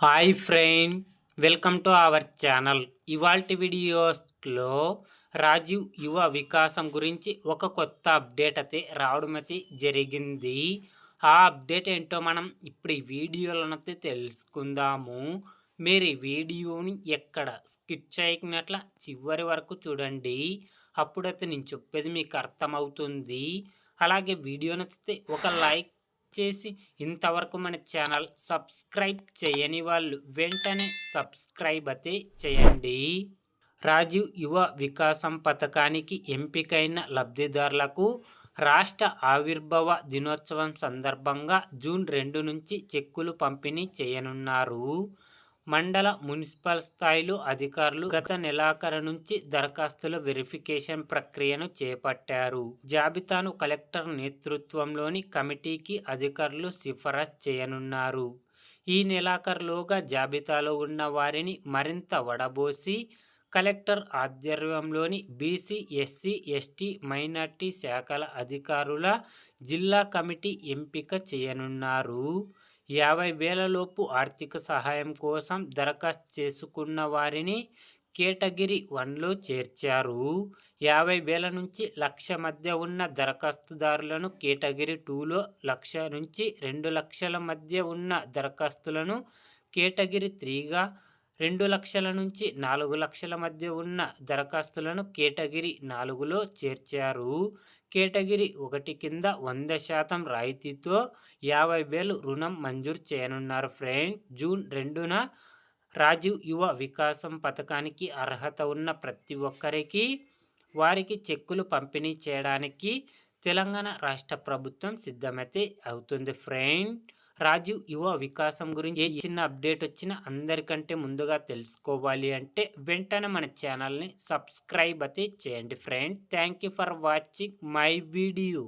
Hi friend, welcome to our channel. ఇవాల్టి వీడియోస్లో రాజీవ్ యువ వికాసం గురించి ఒక కొత్త అప్డేట్ అయితే రావడం అయితే జరిగింది. ఆ అప్డేట్ ఏంటో మనం ఇప్పుడు ఈ వీడియోలోనైతే తెలుసుకుందాము. మీరు ఈ వీడియోని ఎక్కడ స్కిప్ చేయకున్నట్ల చివరి వరకు చూడండి. అప్పుడైతే నేను చెప్పేది మీకు అర్థమవుతుంది. అలాగే వీడియో నచ్చితే ఒక లైక్ చేసి ఇంతవరకు మన ఛానల్ సబ్స్క్రైబ్ చేయని వాళ్ళు వెంటనే సబ్స్క్రైబ్ అయితే చేయండి. రాజీవ్ యువ వికాసం పథకానికి ఎంపికైన లబ్ధిదారులకు రాష్ట్ర ఆవిర్భావ దినోత్సవం సందర్భంగా జూన్ 2 నుంచి చెక్కులు పంపిణీ చేయనున్నారు. మండల, మున్సిపల్ స్థాయిలో అధికారులు గత నెలాఖరు నుంచి దరఖాస్తుల వెరిఫికేషన్ ప్రక్రియను చేపట్టారు. జాబితాను కలెక్టర్ నేతృత్వంలోని కమిటీకి అధికారులు సిఫారసు చేయనున్నారు. ఈ నెలాఖరులోగా జాబితాలో ఉన్న వారిని మరింత వడబోసి కలెక్టర్ ఆధ్వర్యంలోని బీసీ, ఎస్సీ, ఎస్టీ, మైనార్టీ శాఖల అధికారుల జిల్లా కమిటీ ఎంపిక చేయనున్నారు. 50,000 లోపు ఆర్థిక సహాయం కోసం దరఖాస్తు చేసుకున్న వారిని కేటగిరీ 1లో చేర్చారు. 50,000 నుంచి 1,00,000 మధ్య ఉన్న దరఖాస్తుదారులను కేటగిరీ 2లో, 1,00,000 నుంచి 2,00,000 మధ్య ఉన్న దరఖాస్తులను కేటగిరీ 3గా, 2,00,000 నుంచి 4,00,000 మధ్య ఉన్న దరఖాస్తులను కేటగిరీ 4లో చేర్చారు. కేటగిరీ 1 కింద 100% రాయితీతో 50,000 రుణం మంజూరు చేయనున్నారు. ఫ్రెండ్, జూన్ 2న రాజీవ్ యువ వికాసం పథకానికి అర్హత ఉన్న ప్రతి ఒక్కరికి వారికి చెక్కులు పంపిణీ చేయడానికి తెలంగాణ రాష్ట్ర ప్రభుత్వం సిద్ధమైతే అవుతుంది. ఫ్రెండ్, రాజీవ్ యువ వికాసం గురించి ఏ చిన్న అప్డేట్ వచ్చినా అందరికంటే ముందుగా తెలుసుకోవాలి అంటే వెంటనే మన ఛానల్ని సబ్స్క్రైబ్ అయితే చేయండి. Friend, thank you for watching my video.